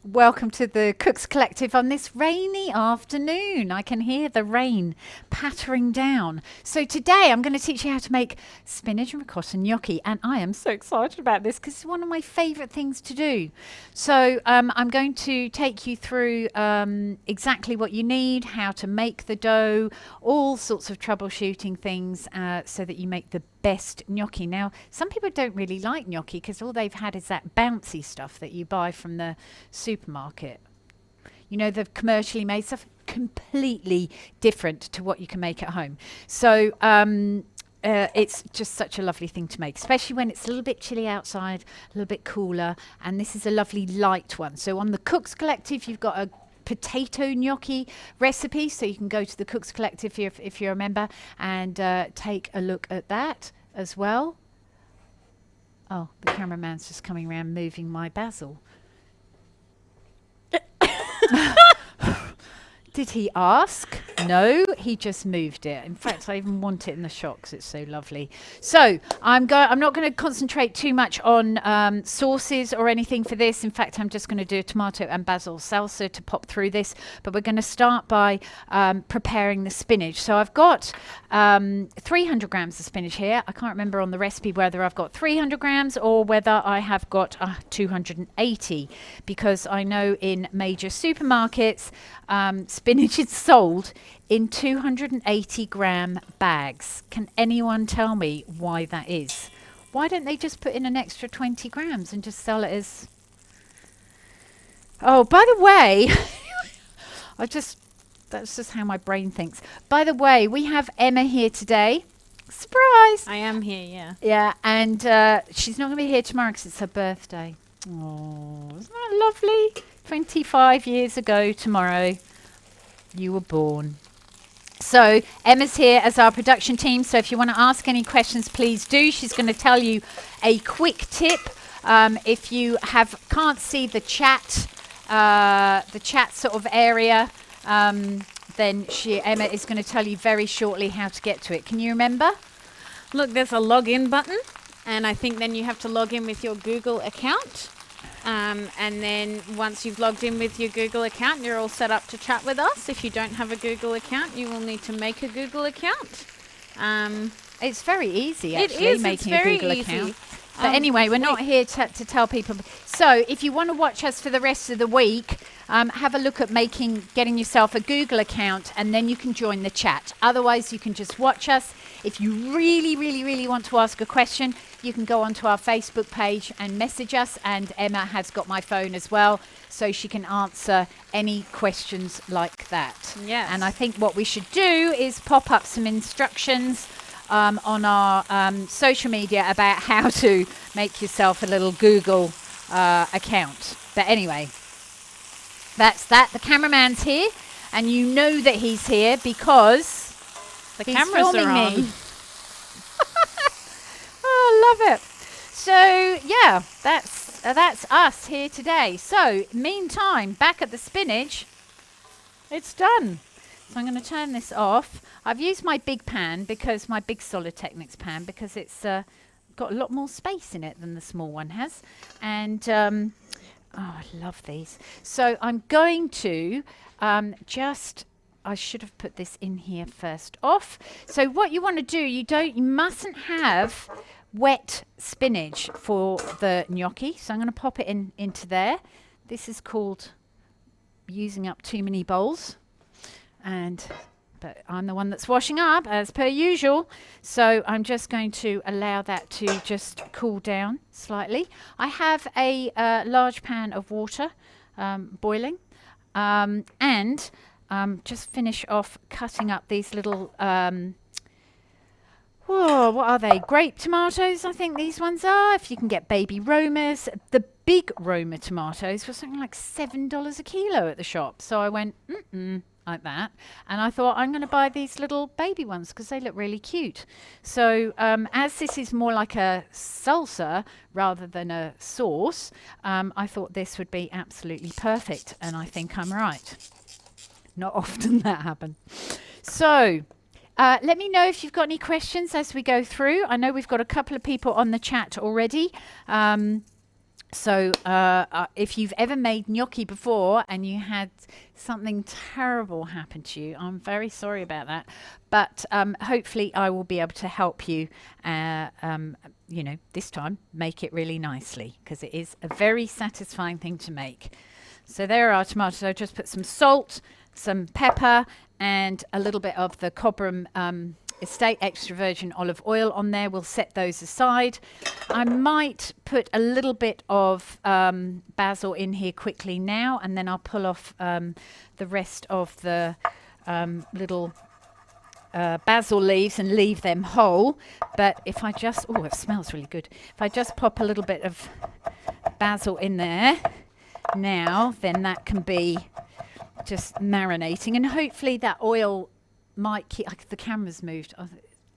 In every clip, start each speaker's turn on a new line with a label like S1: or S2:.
S1: Welcome to the Cooks Collective on this rainy afternoon. I can hear the rain pattering down. So today I'm going to teach you how to make spinach and ricotta gnocchi, and I am so excited about this because it's one of my favourite things to do. So I'm going to take you through exactly what you need, how to make the dough, all sorts of troubleshooting things so that you make the best gnocchi. Now, some people don't really like gnocchi because all they've had is that bouncy stuff that you buy from the supermarket. You know, the commercially made stuff, completely different to what you can make at home. So it's just such a lovely thing to make, especially when it's a little bit chilly outside, a little bit cooler, and this is a lovely light one. So on the Cooks Collective, you've got a potato gnocchi recipe, so you can go to the Cooks Collective if you're a member and take a look at that as well. Oh, the cameraman's just coming around moving my basil. Did he ask? No, he just moved it. In fact, I even want it in the shot because it's so lovely. So I'm not going to concentrate too much on sauces or anything for this. In fact, I'm just going to do a tomato and basil salsa to pop through this. But we're going to start by preparing the spinach. So I've got 300 grams of spinach here. I can't remember on the recipe whether I've got 300 grams or whether I have got 280, because I know in major supermarkets spinach is sold in 280 gram bags. Can anyone tell me why that is? Why don't they just put in an extra 20 grams and just sell it as... Oh, by the way, that's just how my brain thinks. By the way, we have Emma here today. Surprise!
S2: I am here, yeah.
S1: Yeah, and she's not going to be here tomorrow because it's her birthday. Oh, isn't that lovely? 25 years ago tomorrow, you were born. So Emma's here as our production team. So if you want to ask any questions, please do. She's going to tell you a quick tip. If you can't see the chat sort of area, then Emma is going to tell you very shortly how to get to it. Can you remember?
S2: Look, there's a login button, and I think then you have to log in with your Google account. And then once you've logged in with your Google account, you're all set up to chat with us. If you don't have a Google account, you will need to make a Google account.
S1: It's very easy, actually, making a Google account. But anyway, we're not here to tell people. So if you want to watch us for the rest of the week, have a look at getting yourself a Google account, and then you can join the chat. Otherwise, you can just watch us. If you really, really, really want to ask a question, you can go onto our Facebook page and message us. And Emma has got my phone as well, so she can answer any questions like that.
S2: Yes.
S1: And I think what we should do is pop up some instructions on our social media about how to make yourself a little Google account. But anyway, that's that. The cameraman's here, and you know that he's here because
S2: the cameras are on.
S1: Me. Oh, I love it. So yeah, that's us here today. So meantime, back at the spinach, it's done. So I'm going to turn this off. I've used my big pan, because my big Solid Technics pan, because it's got a lot more space in it than the small one has. And oh, I love these. So I'm going to I should have put this in here first off. So what you want to do, you mustn't have wet spinach for the gnocchi. So I'm going to pop it into there. This is called using up too many bowls. But I'm the one that's washing up as per usual, so I'm just going to allow that to just cool down slightly. I have a large pan of water boiling, and just finish off cutting up these little what are they? Grape tomatoes, I think these ones are. If you can get baby Romas. The big Roma tomatoes were something like $7 a kilo at the shop. So I went, like that. And I thought, I'm going to buy these little baby ones because they look really cute. So as this is more like a salsa rather than a sauce, I thought this would be absolutely perfect. And I think I'm right. Not often that happens. So let me know if you've got any questions as we go through. I know we've got a couple of people on the chat already. So if you've ever made gnocchi before and you had something terrible happen to you, I'm very sorry about that. But hopefully I will be able to help you, this time make it really nicely, because it is a very satisfying thing to make. So there are our tomatoes. I just put some salt, some pepper, and a little bit of the Cobram Estate extra virgin olive oil on there. We'll set those aside. I might put a little bit of basil in here quickly now, and then I'll pull off the rest of the little basil leaves and leave them whole. But if I just, oh, it smells really good. If I just pop a little bit of basil in there now, then that can be just marinating, and hopefully that oil might keep, the camera's moved.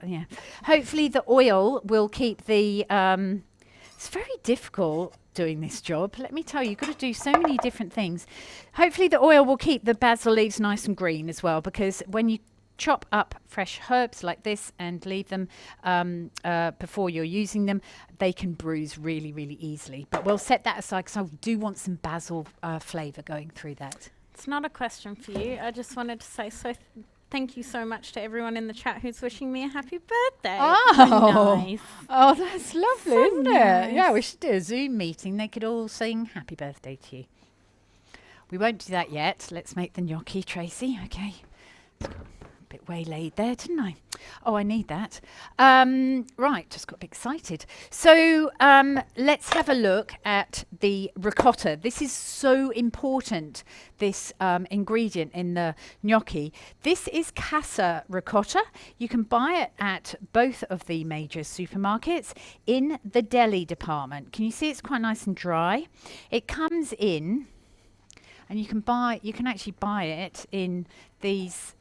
S1: Yeah. Hopefully the oil will keep the, it's very difficult doing this job. Let me tell you, you've got to do so many different things. Hopefully the oil will keep the basil leaves nice and green as well, because when you chop up fresh herbs like this and leave them before you're using them, they can bruise really, really easily. But we'll set that aside, because I do want some basil flavour going through that.
S2: It's not a question for you. I just wanted to say thank you so much to everyone in the chat who's wishing me a happy birthday.
S1: Oh,
S2: nice.
S1: Oh, that's lovely,
S2: So
S1: isn't
S2: nice.
S1: it? Yeah, we should do a Zoom meeting. They could all sing happy birthday to you. We won't do that yet. Let's make the gnocchi, Tracy. Okay. A bit waylaid there, didn't I? Oh, I need that. Right, just got a bit excited. So let's have a look at the ricotta. This is so important, this ingredient in the gnocchi. This is Casa ricotta. You can buy it at both of the major supermarkets in the deli department. Can you see it's quite nice and dry? It comes in, and you can actually buy it in these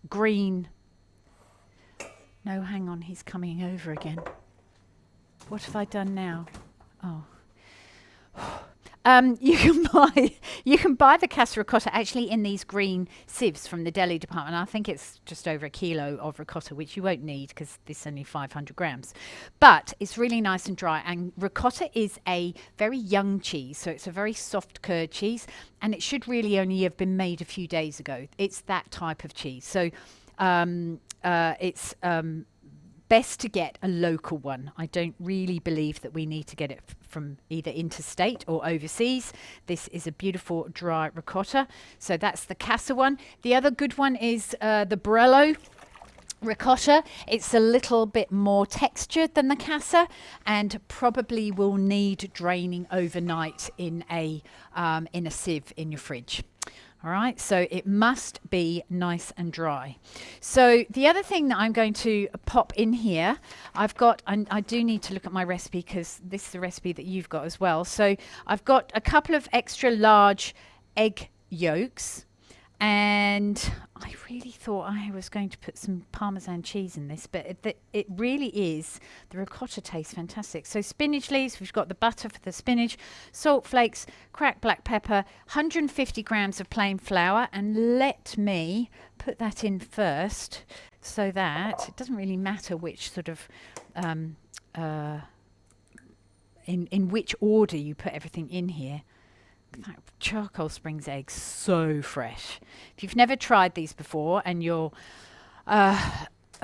S1: green. No, hang on, he's coming over again. What have I done now? Oh. You can buy the Casa ricotta actually in these green sieves from the deli department. I think it's just over a kilo of ricotta, which you won't need because this is only 500 grams. But it's really nice and dry. And ricotta is a very young cheese, so it's a very soft curd cheese, and it should really only have been made a few days ago. It's that type of cheese. So it's best to get a local one. I don't really believe that we need to get it from either interstate or overseas. This is a beautiful dry ricotta. So that's the Casa one. The other good one is the Borello ricotta. It's a little bit more textured than the Casa, and probably will need draining overnight in a sieve in your fridge. All right, so it must be nice and dry. So the other thing that I'm going to pop in here, I've got, and I do need to look at my recipe because this is the recipe that you've got as well. So I've got a couple of extra large egg yolks, and I really thought I was going to put some Parmesan cheese in this, but it really is, the ricotta tastes fantastic. So spinach leaves, we've got the butter for the spinach, salt flakes, cracked black pepper, 150 grams of plain flour, and let me put that in first so that it doesn't really matter which sort of, in which order you put everything in here. That charcoal springs eggs, so fresh. If you've never tried these before and you're a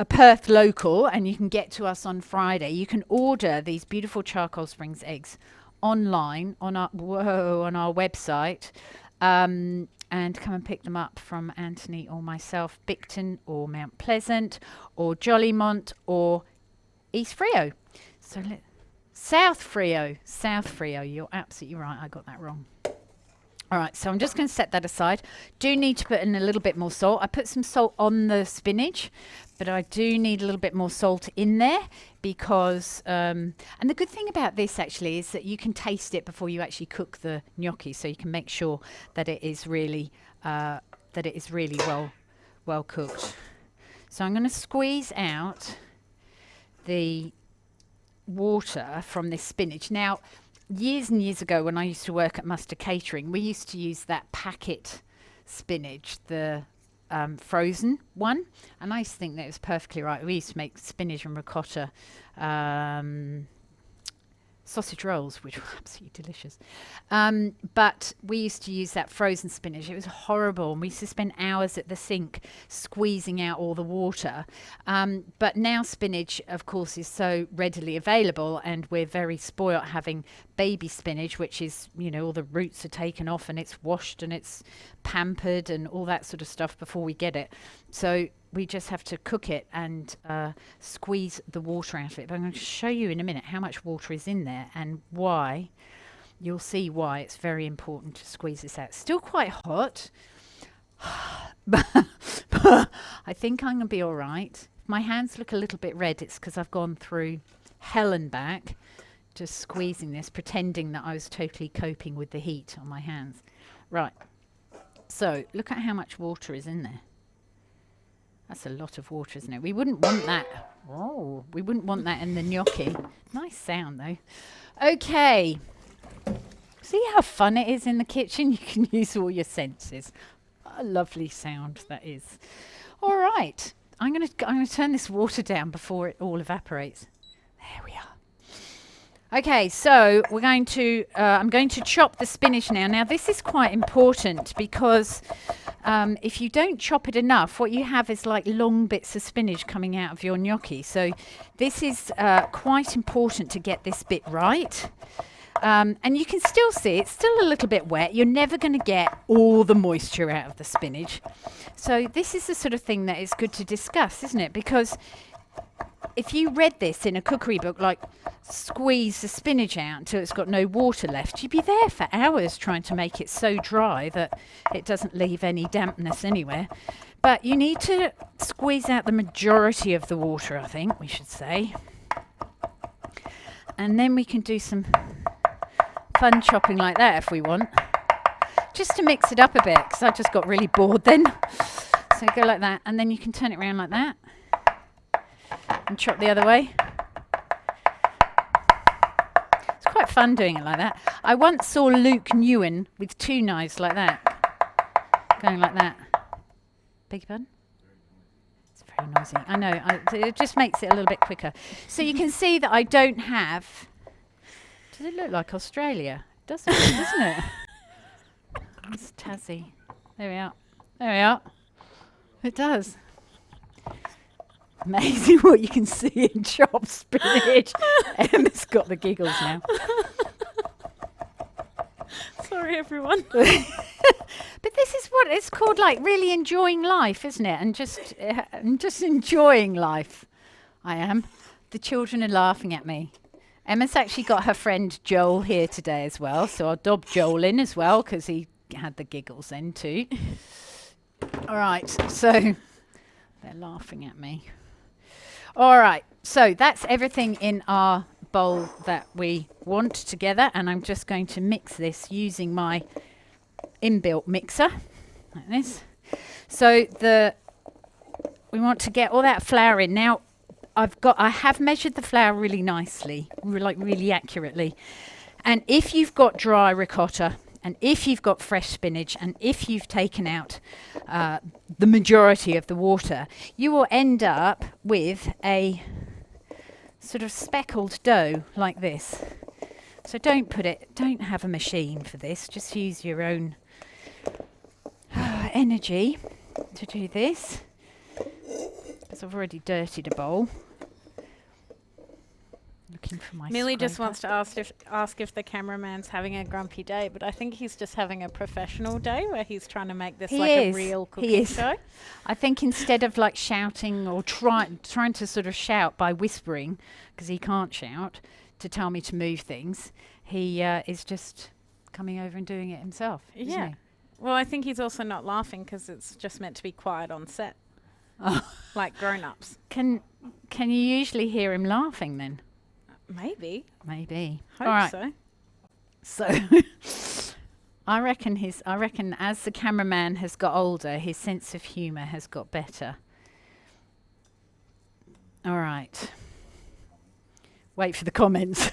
S1: Perth local and you can get to us on Friday, you can order these beautiful charcoal springs eggs online on our website, and come and pick them up from Anthony or myself, Bicton or Mount Pleasant or Jollymont or East Frio. So South Frio. You're absolutely right. I got that wrong. All right, so I'm just going to set that aside. Do need to put in a little bit more salt. I put some salt on the spinach, but I do need a little bit more salt in there because, and the good thing about this actually is that you can taste it before you actually cook the gnocchi, so you can make sure that it is really, well cooked. So I'm going to squeeze out the water from this spinach. Now, years and years ago when I used to work at Mustard Catering, we used to use that packet spinach, the frozen one, and I used to think that it was perfectly right. We used to make spinach and ricotta sausage rolls, which were absolutely delicious. But we used to use that frozen spinach. It was horrible. And we used to spend hours at the sink squeezing out all the water. But now spinach, of course, is so readily available, and we're very spoilt having baby spinach, which is, all the roots are taken off and it's washed and it's pampered and all that sort of stuff before we get it. So we just have to cook it and squeeze the water out of it. But I'm going to show you in a minute how much water is in there and why. You'll see why it's very important to squeeze this out. Still quite hot, but I think I'm going to be all right. If my hands look a little bit red, it's because I've gone through hell and back just squeezing this, pretending that I was totally coping with the heat on my hands. Right, so look at how much water is in there. That's a lot of water, isn't it? We wouldn't want that. Oh, we wouldn't want that in the gnocchi. Nice sound, though. Okay. See how fun it is in the kitchen? You can use all your senses. What a lovely sound that is. All right. I'm going to turn this water down before it all evaporates. There we are. Okay, so we're going to. I'm going to chop the spinach now. Now, this is quite important because if you don't chop it enough, what you have is like long bits of spinach coming out of your gnocchi. So this is quite important to get this bit right. And you can still see it's still a little bit wet. You're never going to get all the moisture out of the spinach. So this is the sort of thing that is good to discuss, isn't it? Because if you read this in a cookery book, like squeeze the spinach out until it's got no water left, you'd be there for hours trying to make it so dry that it doesn't leave any dampness anywhere. But you need to squeeze out the majority of the water, I think we should say. And then we can do some fun chopping like that if we want. Just to mix it up a bit, because I just got really bored then. So go like that, and then you can turn it around like that. And chop the other way. It's quite fun doing it like that. I once saw Luke Newen with two knives like that. Going like that. Beg your pardon? It's very noisy. I know. It just makes it a little bit quicker. So you can see that I don't have... Does it look like Australia? It does, doesn't it? It's Tassie. There we are. There we are. It does. Amazing what you can see in chopped spinach. Emma's got the giggles now.
S2: Sorry, everyone.
S1: But this is what it's called, like really enjoying life, isn't it? And just enjoying life. I am. The children are laughing at me. Emma's actually got her friend Joel here today as well, so I'll dob Joel in as well because he had the giggles then too. All right, so they're laughing at me. All right, so that's everything in our bowl that we want together, and I'm just going to mix this using my inbuilt mixer, like this. So we want to get all that flour in. Now, I have measured the flour really nicely, like really accurately. And if you've got dry ricotta, and if you've got fresh spinach, and if you've taken out the majority of the water, you will end up with a sort of speckled dough like this. So don't have a machine for this, just use your own energy to do this. Because I've already dirtied a bowl. Looking for my
S2: Millie just
S1: scraper.
S2: wants to ask if the cameraman's having a grumpy day, but I think he's just having a professional day where he's trying to make this a real cooking show.
S1: I think instead of like shouting or trying to sort of shout by whispering, because he can't shout, to tell me to move things, he is just coming over and doing it himself. Isn't he?
S2: Well, I think he's also not laughing because it's just meant to be quiet on set. Like grown-ups.
S1: Can you usually hear him laughing then?
S2: Maybe.
S1: All right. So I reckon as the cameraman has got older, his sense of humour has got better. All right. Wait for the comments.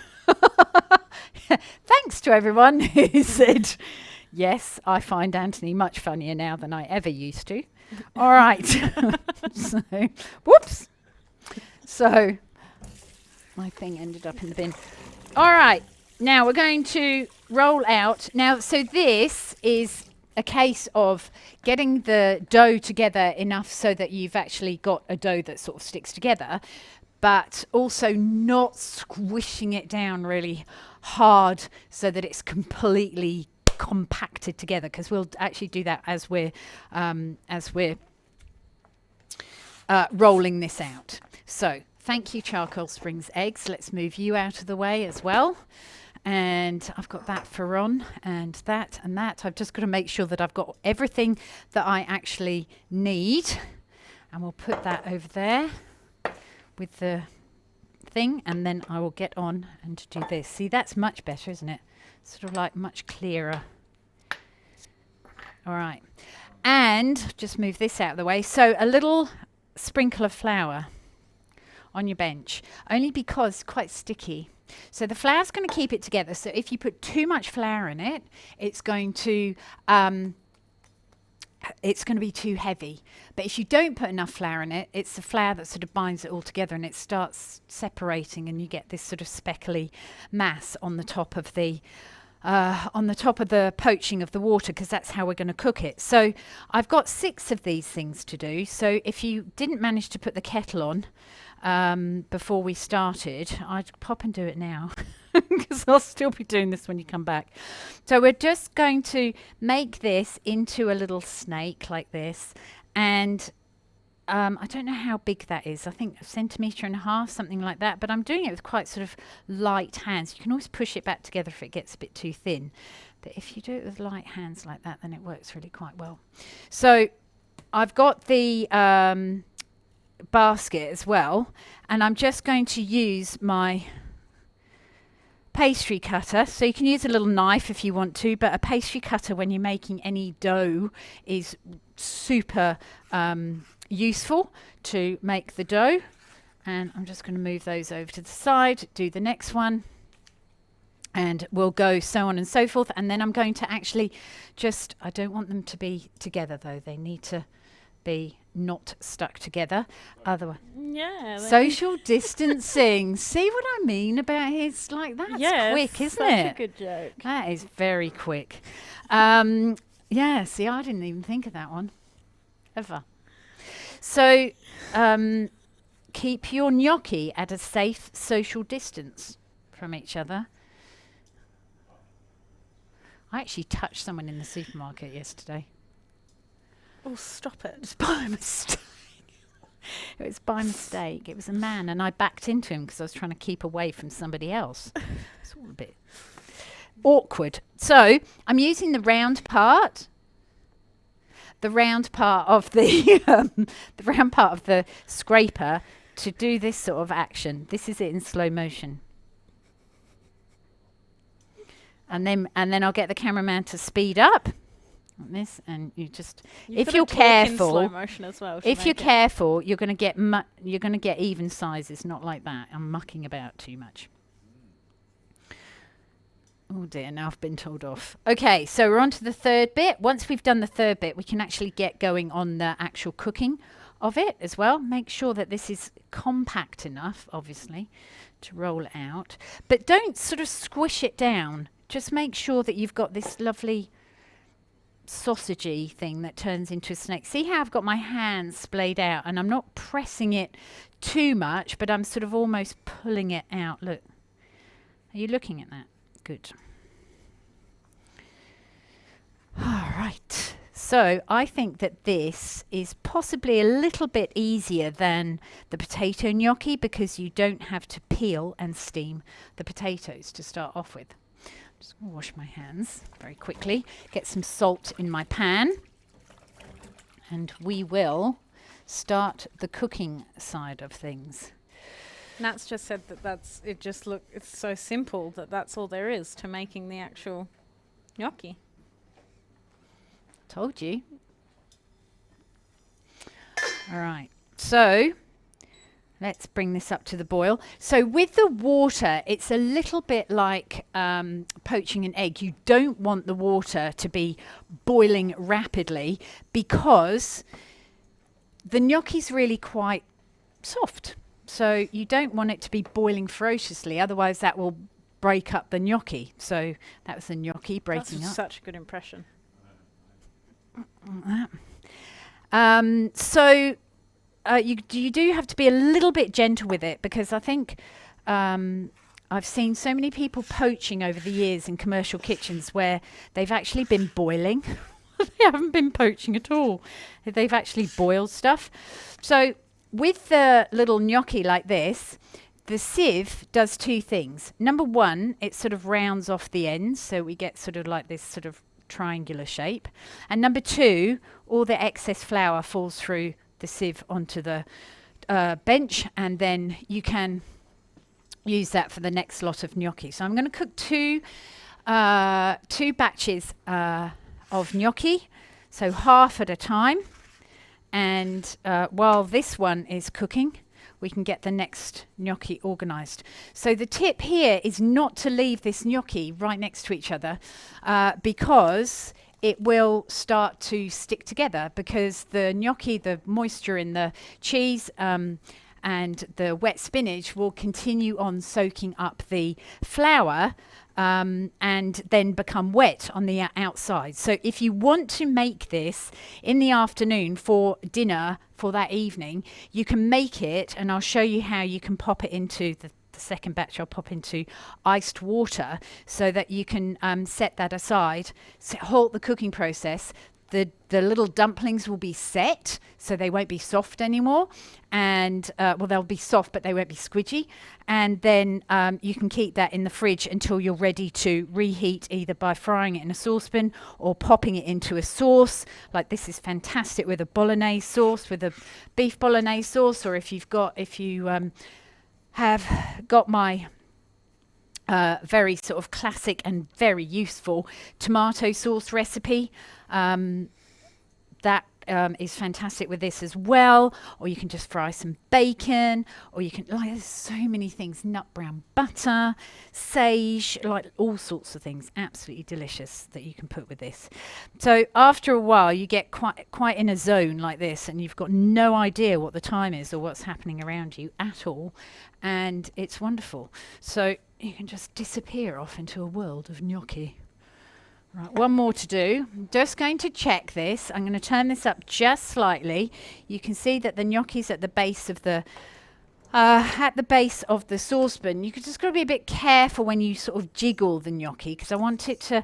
S1: Thanks to everyone who said, yes, I find Anthony much funnier now than I ever used to. All right. So, whoops. So, my thing ended up in the bin. All right, now we're going to roll out. Now, so this is a case of getting the dough together enough so that you've actually got a dough that sort of sticks together, but also not squishing it down really hard so that it's completely compacted together, because we'll actually do that as we're rolling this out. So thank you, Charcoal Springs Eggs. Let's move you out of the way as well. And I've got that for Ron and that and that. I've just got to make sure that I've got everything that I actually need. And we'll put that over there with the thing. And then I will get on and do this. See, that's much better, isn't it? Sort of like much clearer. All right. And just move this out of the way. So a little sprinkle of flour on your bench, only because it's quite sticky. So the flour's going to keep it together. So if you put too much flour in it, it's going to be too heavy. But if you don't put enough flour in it, it's the flour that sort of binds it all together, and it starts separating, and you get this sort of speckly mass on the top of the poaching of the water, because that's how we're going to cook it. So I've got 6 of these things to do. So if you didn't manage to put the kettle on before we started, I'd pop and do it now, because I'll still be doing this when you come back. So we're just going to make this into a little snake like this, and I don't know how big that is. I think 1.5 centimeters, something like that. But I'm doing it with quite sort of light hands. You can always push it back together if it gets a bit too thin. But if you do it with light hands like that, then it works really quite well. So I've got the basket as well. And I'm just going to use my pastry cutter. So you can use a little knife if you want to. But a pastry cutter, when you're making any dough, is super useful to make the dough. And I'm just going to move those over to the side, do the next one, and we'll go so on and so forth. And then I'm going to actually just, I don't want them to be together though, they need to be not stuck together, otherwise social distancing. See what I mean about his, like, that's quick, isn't it?
S2: Such a good joke.
S1: That is very quick. Yeah, see, I didn't even think of that one ever. So keep your gnocchi at a safe social distance from each other. I actually touched someone in the supermarket yesterday.
S2: Oh, stop it.
S1: It was by mistake. It was by mistake. It was a man, and I backed into him because I was trying to keep away from somebody else. It's all a bit awkward. So I'm using the round part. The round part of the scraper to do this sort of action. This is it in slow motion. And then I'll get the cameraman to speed up on this, and if you're careful,
S2: slow motion as well,
S1: if you're careful, you're going to get even sizes, not like that. I'm mucking about too much. Oh dear, now I've been told off. Okay, so we're on to the third bit. Once we've done the third bit, we can actually get going on the actual cooking of it as well. Make sure that this is compact enough, obviously, to roll out. But don't sort of squish it down. Just make sure that you've got this lovely sausagey thing that turns into a snake. See how I've got my hands splayed out, and I'm not pressing it too much, but I'm sort of almost pulling it out. Look. Are you looking at that? Good. All right. So I think that this is possibly a little bit easier than the potato gnocchi, because you don't have to peel and steam the potatoes to start off with. I'm just going to wash my hands very quickly, get some salt in my pan, and we will start the cooking side of things.
S2: Nat's just said it's so simple that's all there is to making the actual gnocchi.
S1: Told you. All right, so let's bring this up to the boil. So with the water, it's a little bit like poaching an egg. You don't want the water to be boiling rapidly, because the gnocchi's really quite soft. So you don't want it to be boiling ferociously, otherwise that will break up the gnocchi. So that was the gnocchi breaking
S2: That's
S1: up.
S2: such a good impression.
S1: So you do have to be a little bit gentle with it, because I think I've seen so many people poaching over the years in commercial kitchens where they've actually been boiling. They haven't been poaching at all. They've actually boiled stuff. So with the little gnocchi like this, the sieve does two things. Number one, it sort of rounds off the ends, so we get sort of like this sort of triangular shape. And number two, all the excess flour falls through the sieve onto the bench, and then you can use that for the next lot of gnocchi. So I'm going to cook two batches of gnocchi, so half at a time. And while this one is cooking, we can get the next gnocchi organised. So the tip here is not to leave this gnocchi right next to each other, because it will start to stick together, because the gnocchi, the moisture in the cheese and the wet spinach will continue on soaking up the flour and then become wet on the outside. So if you want to make this in the afternoon for dinner for that evening, you can make it, and I'll show you how you can pop it into the second batch. I'll pop into iced water so that you can set that aside, halt the cooking process. The little dumplings will be set, so they won't be soft anymore, and well, they'll be soft, but they won't be squidgy. And then you can keep that in the fridge until you're ready to reheat, either by frying it in a saucepan or popping it into a sauce. Like this is fantastic with a bolognese sauce, with a beef bolognese sauce, or if you have got my very sort of classic and very useful tomato sauce recipe. That is fantastic with this as well. Or you can just fry some bacon, or you can, like, there's so many things, nut brown butter, sage, like all sorts of things, absolutely delicious that you can put with this. So after a while you get quite in a zone like this, and you've got no idea what the time is or what's happening around you at all, and it's wonderful. So you can just disappear off into a world of gnocchi. Right, one more to do. I'm just going to check this. I'm going to turn this up just slightly. You can see that the gnocchi's at the base of the saucepan. You just got to be a bit careful when you sort of jiggle the gnocchi, because I want it to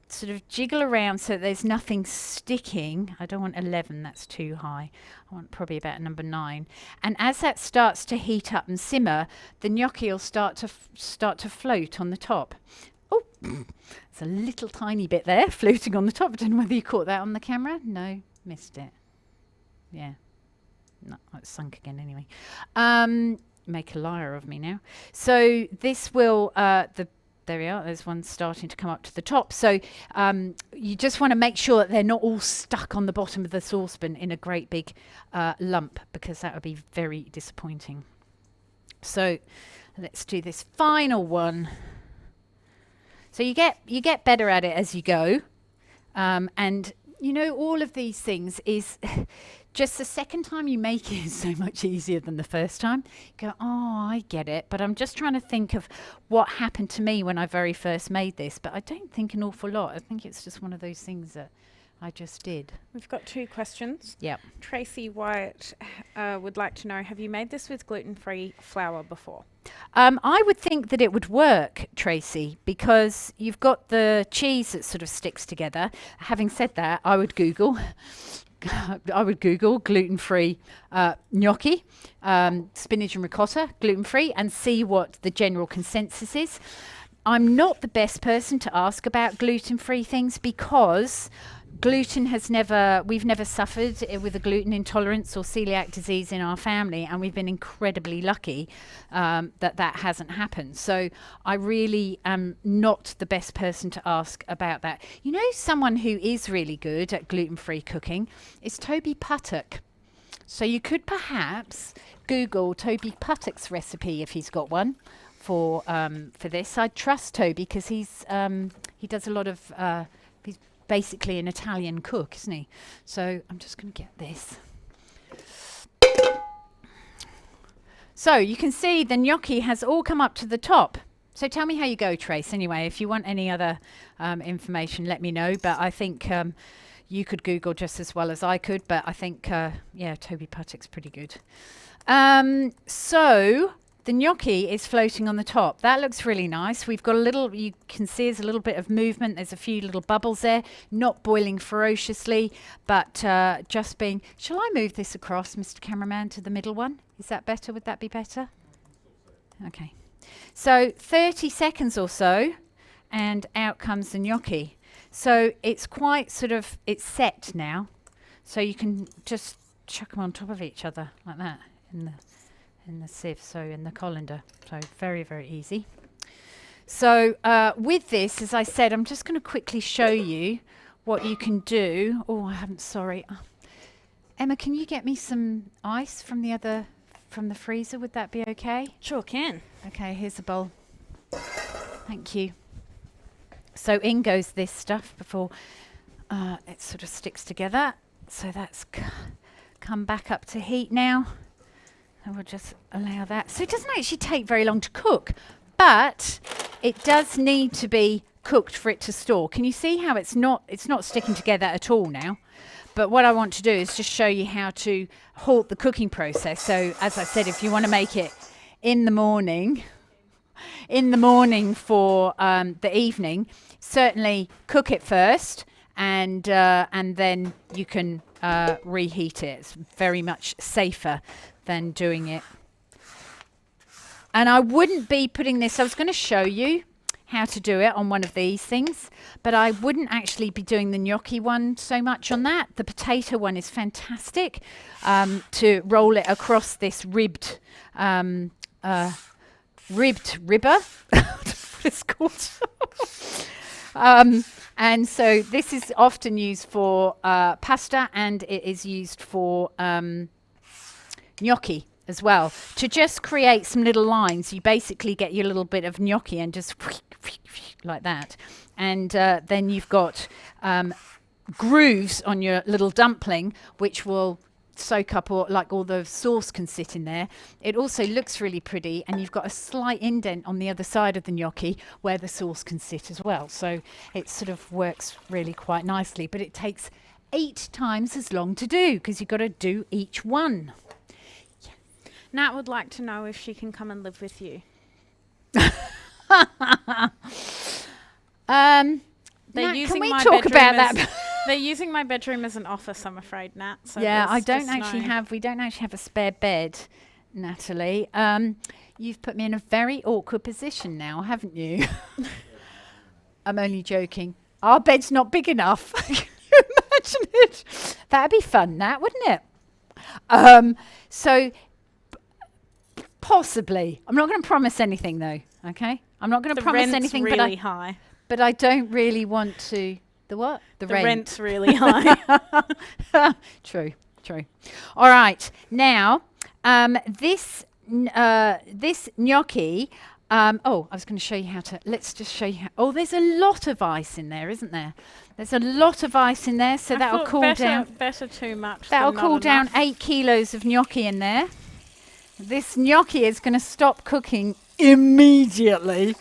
S1: sort of jiggle around so that there's nothing sticking. I don't want 11, that's too high. I want probably about number 9. And as that starts to heat up and simmer, the gnocchi will start to float on the top. Oh, it's a little tiny bit there floating on the top. I don't know whether you caught that on the camera. No, missed it. Yeah. No, it's sunk again anyway. Make a liar of me now. So this will, there we are, there's one starting to come up to the top. So you just want to make sure that they're not all stuck on the bottom of the saucepan in a great big lump, because that would be very disappointing. So let's do this final one. So you get better at it as you go, and you know, all of these things is just the second time you make it is so much easier than the first time. You go, oh, I get it, but I'm just trying to think of what happened to me when I very first made this, but I don't think an awful lot. I think it's just one of those things that I just did.
S2: We've got 2 questions.
S1: Yep.
S2: Tracy Wyatt would like to know, have you made this with gluten-free flour before?
S1: I would think that it would work, Tracy, because you've got the cheese that sort of sticks together. Having said that, I would Google gluten-free gnocchi, spinach and ricotta, gluten-free, and see what the general consensus is. I'm not the best person to ask about gluten-free things, because gluten we've never suffered with a gluten intolerance or celiac disease in our family, and we've been incredibly lucky that hasn't happened. So I really am not the best person to ask about that. You know, someone who is really good at gluten-free cooking is Toby Puttock. So you could perhaps Google Toby Puttock's recipe if he's got one for this. I trust Toby because he does a lot of he's basically an Italian cook, isn't he? So I'm just going to get this. So you can see the gnocchi has all come up to the top. So tell me how you go, Trace. Anyway, if you want any other information, let me know. But I think you could Google just as well as I could. But I think, yeah, Toby Puttick's pretty good. So the gnocchi is floating on the top. That looks really nice. We've got a little, you can see there's a little bit of movement. There's a few little bubbles there, not boiling ferociously, but just being, shall I move this across, Mr. Cameraman, to the middle one? Is that better? Would that be better? Okay. So 30 seconds or so, and out comes the gnocchi. So it's quite sort of, it's set now. So you can just chuck them on top of each other like that in the sieve, so in the colander. So very, very easy. So with this, as I said, I'm just going to quickly show you what you can do. Oh, I haven't, sorry. Emma, can you get me some ice from the freezer? Would that be okay?
S2: Sure can.
S1: Okay, here's a bowl. Thank you. So in goes this stuff before it sort of sticks together. So that's come back up to heat now. And we'll just allow that. So it doesn't actually take very long to cook, but it does need to be cooked for it to store. Can you see how it's not sticking together at all now? But what I want to do is just show you how to halt the cooking process. So as I said, if you want to make it in the morning for the evening, certainly cook it first, and then you can reheat it. It's very much safer than doing it. And I wouldn't be putting this, I was going to show you how to do it on one of these things, but I wouldn't actually be doing the gnocchi one so much on that. The potato one is fantastic to roll it across this ribbed ribber. What it's called. And so this is often used for pasta, and it is used for gnocchi as well. To just create some little lines, you basically get your little bit of gnocchi and just like that. And then you've got grooves on your little dumpling, which will soak up all the sauce can sit in there. It also looks really pretty, and you've got a slight indent on the other side of the gnocchi where the sauce can sit as well. So it sort of works really quite nicely, but it takes 8 times as long to do because you've got to do each one.
S2: Nat would like to know if she can come and live with you.
S1: Nat, can we talk about that?
S2: They're using my bedroom as an office, I'm afraid, Nat. So
S1: yeah, we don't actually have a spare bed, Natalie. You've put me in a very awkward position now, haven't you? I'm only joking. Our bed's not big enough. Can you imagine it? That'd be fun, Nat, wouldn't it? So possibly. I'm not going to promise anything, though. Okay, I'm not going to promise anything.
S2: Really high.
S1: But I don't really want to. The what?
S2: The rent's really high.
S1: True. All right. Now, this gnocchi. I was going to show you how to. Let's just show you how. Oh, there's a lot of ice in there, isn't there? There's a lot of ice in there, so that'll cool down.
S2: Better too much.
S1: That'll cool down 8 kilos of gnocchi in there. This gnocchi is going to stop cooking immediately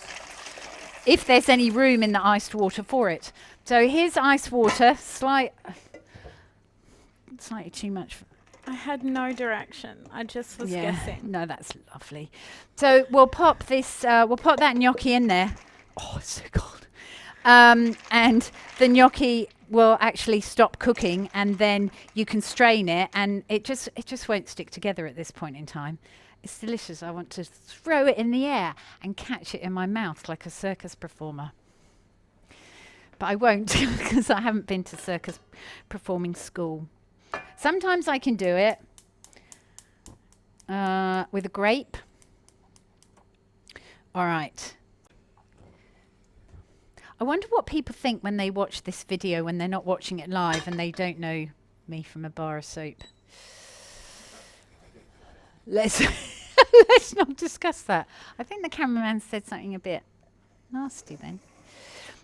S1: if there's any room in the iced water for it. So here's ice water, slightly too much.
S2: I had no direction. I just was guessing.
S1: No, that's lovely. So we'll pop this, we'll pop that gnocchi in there. Oh, it's so cold. And the gnocchi will actually stop cooking, and then you can strain it, and it just won't stick together at this point in time. It's delicious. I want to throw it in the air and catch it in my mouth like a circus performer. But I won't because I haven't been to circus performing school. Sometimes I can do it with a grape. All right. I wonder what people think when they watch this video when they're not watching it live and they don't know me from a bar of soap. Let's not discuss that. I think the cameraman said something a bit nasty then.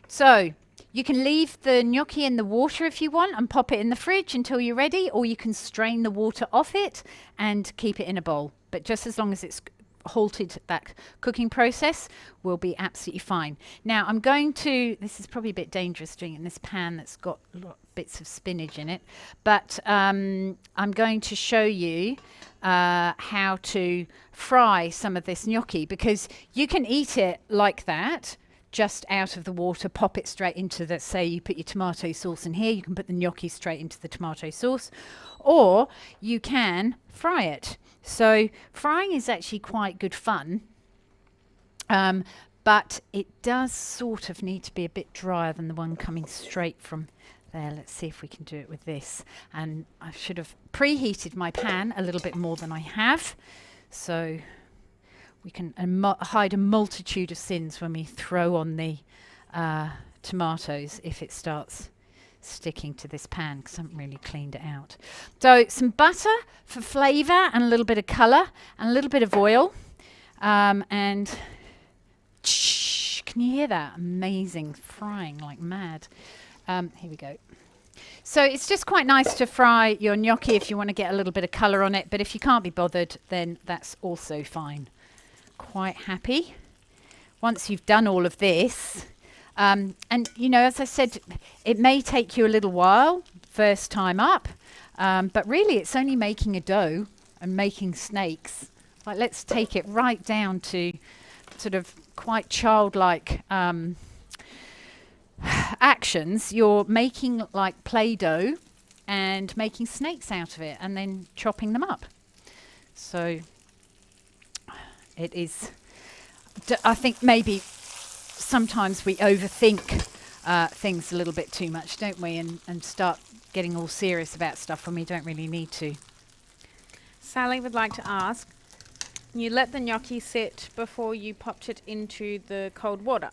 S1: So you can leave the gnocchi in the water if you want and pop it in the fridge until you're ready, or you can strain the water off it and keep it in a bowl. But just as long as it's halted that cooking process, we'll be absolutely fine. Now I'm going to, this is probably a bit dangerous doing it in this pan that's got bits of spinach in it, but I'm going to show you how to fry some of this gnocchi, because you can eat it like that, just out of the water, pop it straight into the, say you put your tomato sauce in here, you can put the gnocchi straight into the tomato sauce, or you can fry it. So frying is actually quite good fun, but it does sort of need to be a bit drier than the one coming straight from there. Let's see if we can do it with this. And I should have preheated my pan a little bit more than I have, so we can hide a multitude of sins when we throw on the tomatoes if it starts sticking to this pan, because I haven't really cleaned it out. So some butter for flavour and a little bit of colour and a little bit of oil, and can you hear that? Amazing, frying like mad. Here we go. So it's just quite nice to fry your gnocchi if you want to get a little bit of colour on it, but if you can't be bothered, then that's also fine. Quite happy once you've done all of this, and you know, as I said, it may take you a little while first time up, but really it's only making a dough and making snakes. Like, let's take it right down to sort of quite childlike actions. You're making like Play-Doh and making snakes out of it and then chopping them up. So it is, I think maybe sometimes we overthink things a little bit too much, don't we? And start getting all serious about stuff when we don't really need to.
S2: Sally would like to ask, you let the gnocchi sit before you popped it into the cold water.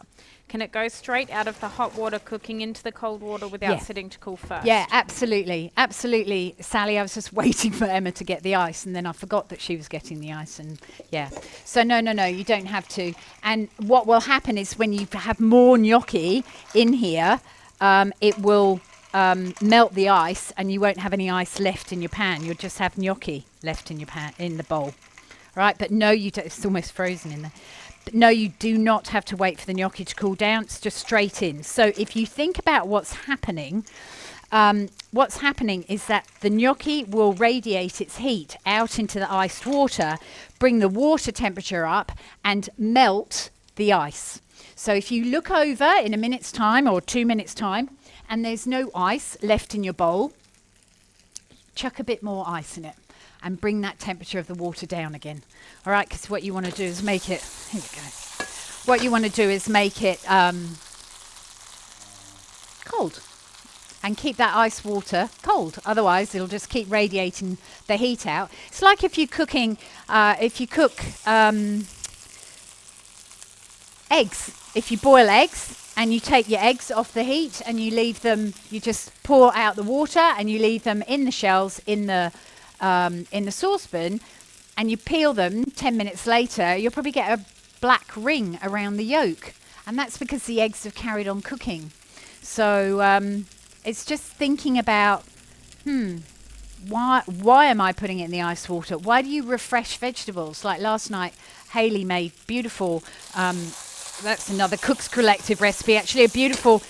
S2: Can it go straight out of the hot water cooking into the cold water without sitting to cool first?
S1: Yeah, absolutely. Absolutely, Sally. I was just waiting for Emma to get the ice, and then I forgot that she was getting the ice. And yeah, so no, you don't have to. And what will happen is when you have more gnocchi in here, it will melt the ice, and you won't have any ice left in your pan. You'll just have gnocchi left in your pan, in the bowl. Right, but no, you don't. It's almost frozen in there. But no, you do not have to wait for the gnocchi to cool down. It's just straight in. So if you think about what's happening is that the gnocchi will radiate its heat out into the iced water, bring the water temperature up, and melt the ice. So if you look over in a minute's time or 2 minutes' time, and there's no ice left in your bowl, chuck a bit more ice in it and bring that temperature of the water down again. All right, because what you want to do is make it, here we go. What you want to do is make it cold and keep that ice water cold. Otherwise, it'll just keep radiating the heat out. It's like if you're cooking, if you cook eggs. If you boil eggs and you take your eggs off the heat and you leave them, you just pour out the water and you leave them in the shells in the saucepan, and you peel them 10 minutes later, you'll probably get a black ring around the yolk, and that's because the eggs have carried on cooking. So it's just thinking about why am I putting it in the ice water? Why do you refresh vegetables? Like last night, Hayley made beautiful, that's another Cook's Collective recipe, actually, a beautiful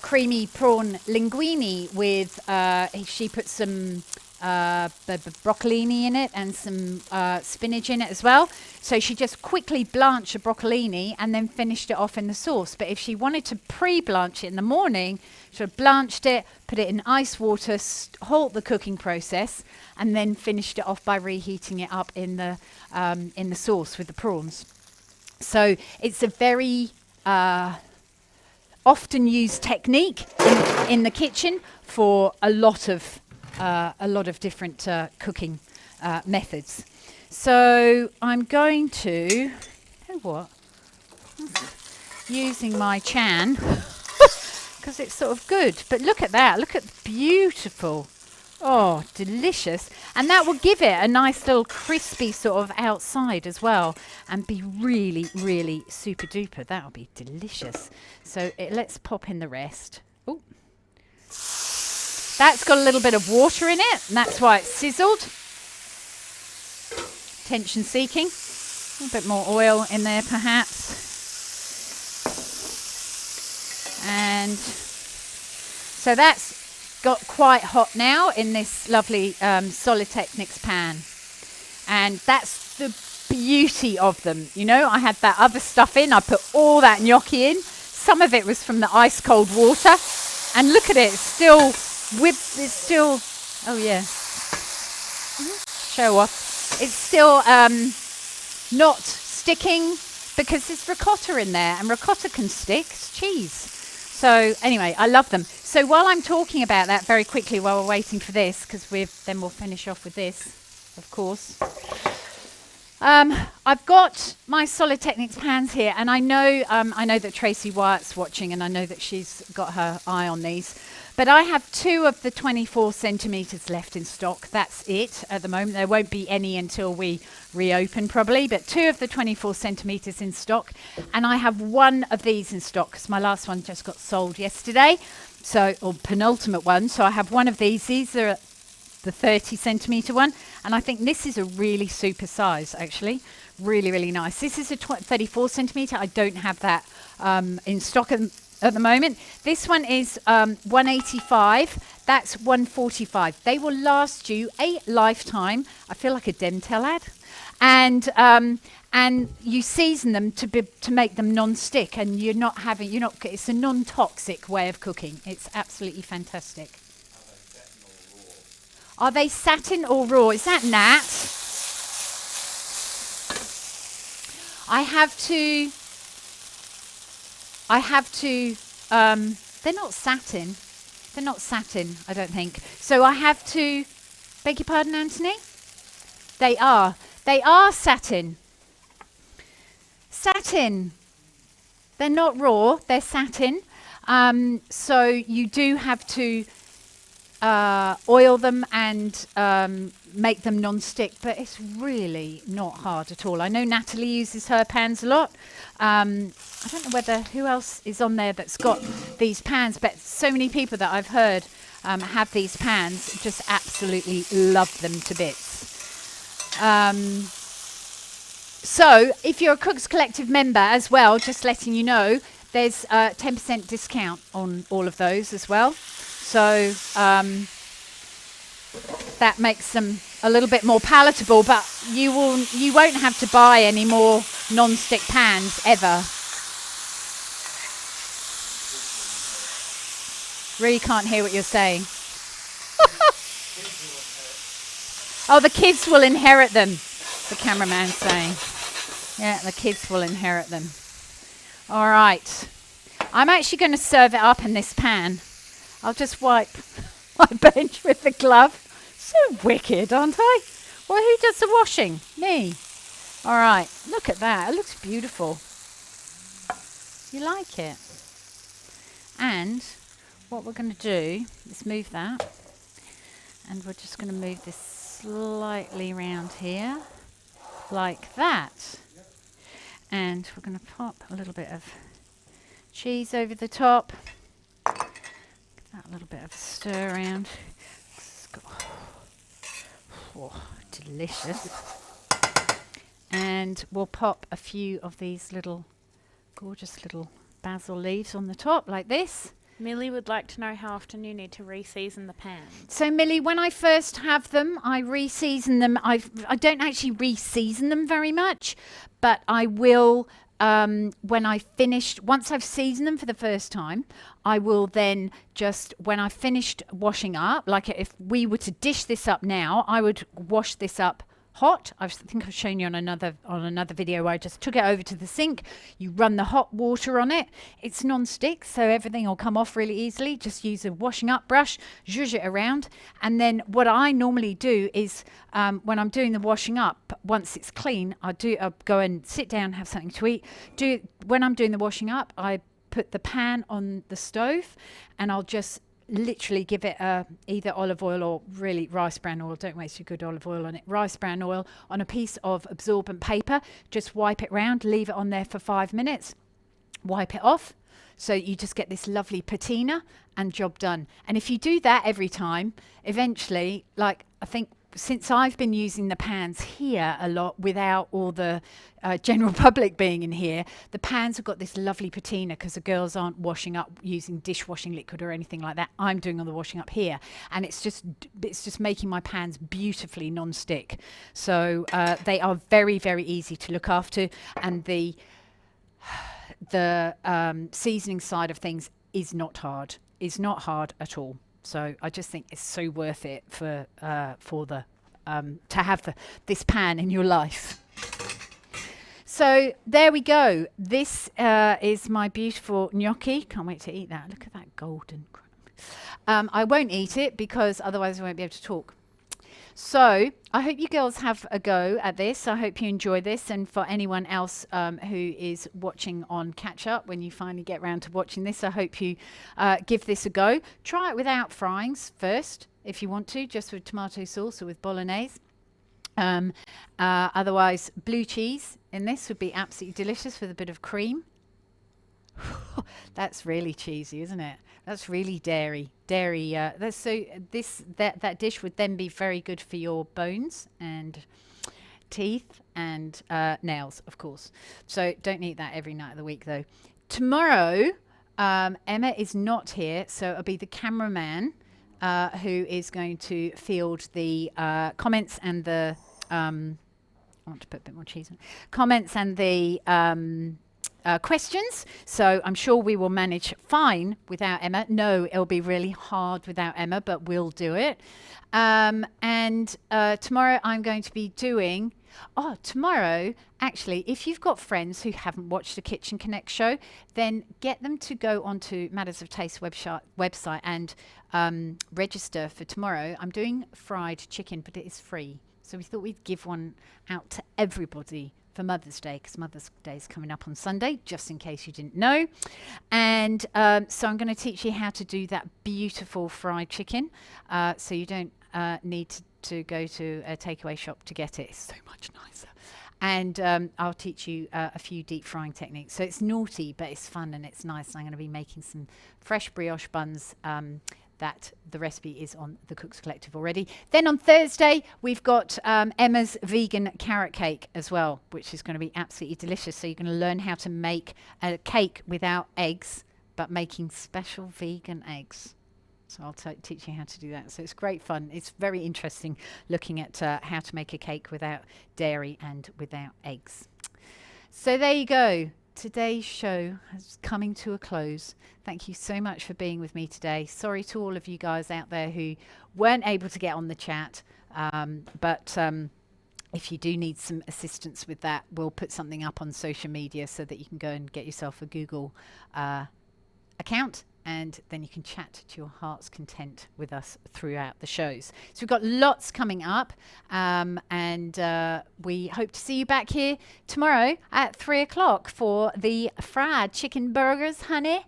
S1: creamy prawn linguine with, she put some broccolini in it and some spinach in it as well. So she just quickly blanched a broccolini and then finished it off in the sauce. But if she wanted to pre-blanch it in the morning, she would have blanched it, put it in ice water, halt the cooking process, and then finished it off by reheating it up in the sauce with the prawns. So it's a very often used technique in the kitchen for a lot of different cooking methods. So I'm going to, you know what, using my chan because it's sort of good. But look at that, look at beautiful, oh, delicious. And that will give it a nice little crispy sort of outside as well and be really, really super duper. That'll be delicious. So let's pop in the rest. Oh. That's got a little bit of water in it, and that's why it's sizzled. Tension seeking. A little bit more oil in there perhaps. And so that's got quite hot now in this lovely Solid Technics pan. And that's the beauty of them. You know, I had that other stuff in. I put all that gnocchi in. Some of it was from the ice cold water. And look at it, it's still oh yeah. Show off. It's still not sticking because there's ricotta in there, and ricotta can stick. It's cheese. So anyway, I love them. So while I'm talking about that very quickly, while we're waiting for this, because then we'll finish off with this, of course. I've got my Solid Technics pans here, and I know that Tracy Wyatt's watching, and I know that she's got her eye on these. But I have 2 of the 24 centimetres left in stock. That's it at the moment. There won't be any until we reopen probably, but 2 of the 24 centimetres in stock. And I have 1 of these in stock because my last one just got sold yesterday. So, or penultimate one. So I have 1 of these. These are the 30 centimetre one. And I think this is a really super size actually. Really, really nice. This is a 34 centimetre. I don't have that in stock at the moment. This one is 185. That's 145. They will last you a lifetime. I feel like a Dentel ad. And you season them to make them non-stick, and it's a non-toxic way of cooking. It's absolutely fantastic. Are they satin or raw? Is that Nat? I have to, they're not satin. They're not satin, I don't think. So I have to, beg your pardon, Anthony? They are satin. Satin. They're not raw, they're satin. So you do have to oil them and make them non-stick, but it's really not hard at all. I know Natalie uses her pans a lot. I don't know who else is on there that's got these pans, but so many people that I've heard have these pans, just absolutely love them to bits. So if you're a Cooks Collective member as well, just letting you know, there's a 10% discount on all of those as well. So that makes them a little bit more palatable, but you won't have to buy any more non-stick pans ever. Really can't hear what you're saying. Oh, the kids will inherit them, the cameraman's saying. Yeah, the kids will inherit them. All right. I'm actually going to serve it up in this pan. I'll just wipe my bench with the glove. So wicked, aren't I? Well, who does the washing? Me. All right. Look at that. It looks beautiful. You like it? And what we're going to do is move that. And we're just going to move this slightly round here. Like that. And we're going to pop a little bit of cheese over the top. Give that a little bit of a stir around. Oh, delicious. And we'll pop a few of these little gorgeous little basil leaves on the top like this.
S2: Millie would like to know how often you need to re-season the pans.
S1: So Millie, when I first have them, I re-season them. I don't actually re-season them very much, but I will, when once I've seasoned them for the first time, I will then just, when I've finished washing up, like if we were to dish this up now, I would wash this up hot. I think I've shown you on another video where I just took it over to the sink. You run the hot water on it. It's non-stick, so everything will come off really easily. Just use a washing up brush, zhuzh it around. And then what I normally do is when I'm doing the washing up, once it's clean, I'll go and sit down, have something to eat. When I'm doing the washing up, I put the pan on the stove and I'll just literally give it either olive oil or really rice bran oil. Don't waste your good olive oil on it. Rice bran oil on a piece of absorbent paper. Just wipe it round, leave it on there for 5 minutes, wipe it off. So you just get this lovely patina and job done. And if you do that every time, eventually, like I think since I've been using the pans here a lot without all the general public being in here, the pans have got this lovely patina because the girls aren't washing up using dishwashing liquid or anything like that. I'm doing all the washing up here, and it's just making my pans beautifully non-stick. So they are very, very easy to look after, and the seasoning side of things is not hard. Is not hard at all. So I just think it's so worth it for the to have this pan in your life. So there we go. This is my beautiful gnocchi. Can't wait to eat that. Look at that golden. I won't eat it because otherwise I won't be able to talk. So I hope you girls have a go at this. I hope you enjoy this. And for anyone else who is watching on catch up, when you finally get around to watching this, I hope you give this a go. Try it without fryings first, if you want to, just with tomato sauce or with bolognese. Otherwise, blue cheese in this would be absolutely delicious with a bit of cream. That's really cheesy, isn't it? That's really dairy. That dish would then be very good for your bones and teeth and nails, of course. So don't eat that every night of the week, though. Tomorrow, Emma is not here, so it'll be the cameraman who is going to field the comments and the I want to put a bit more cheese on. Comments and the questions. So I'm sure we will manage fine without Emma. No, it'll be really hard without Emma, but we'll do it. And tomorrow I'm going to be doing... tomorrow, actually, if you've got friends who haven't watched the Kitchen Connect show, then get them to go onto Matters of Taste website and register for tomorrow. I'm doing fried chicken, but it is free. So we thought we'd give one out to everybody for Mother's Day, because Mother's Day is coming up on Sunday, just in case you didn't know. And so I'm going to teach you how to do that beautiful fried chicken, so you don't need to go to a takeaway shop to get it. It's so much nicer. And I'll teach you a few deep frying techniques. So it's naughty, but it's fun and it's nice. I'm going to be making some fresh brioche buns that the recipe is on the Cooks Collective already. Then on Thursday, we've got Emma's vegan carrot cake as well, which is going to be absolutely delicious. So you're going to learn how to make a cake without eggs, but making special vegan eggs. So I'll teach you how to do that. So it's great fun. It's very interesting looking at how to make a cake without dairy and without eggs. So there you go. Today's show is coming to a close. Thank you so much for being with me today. Sorry to all of you guys out there who weren't able to get on the chat. But if you do need some assistance with that, we'll put something up on social media so that you can go and get yourself a Google account, and then you can chat to your heart's content with us throughout the shows. So we've got lots coming up, and we hope to see you back here tomorrow at 3 o'clock for the fried chicken burgers, honey.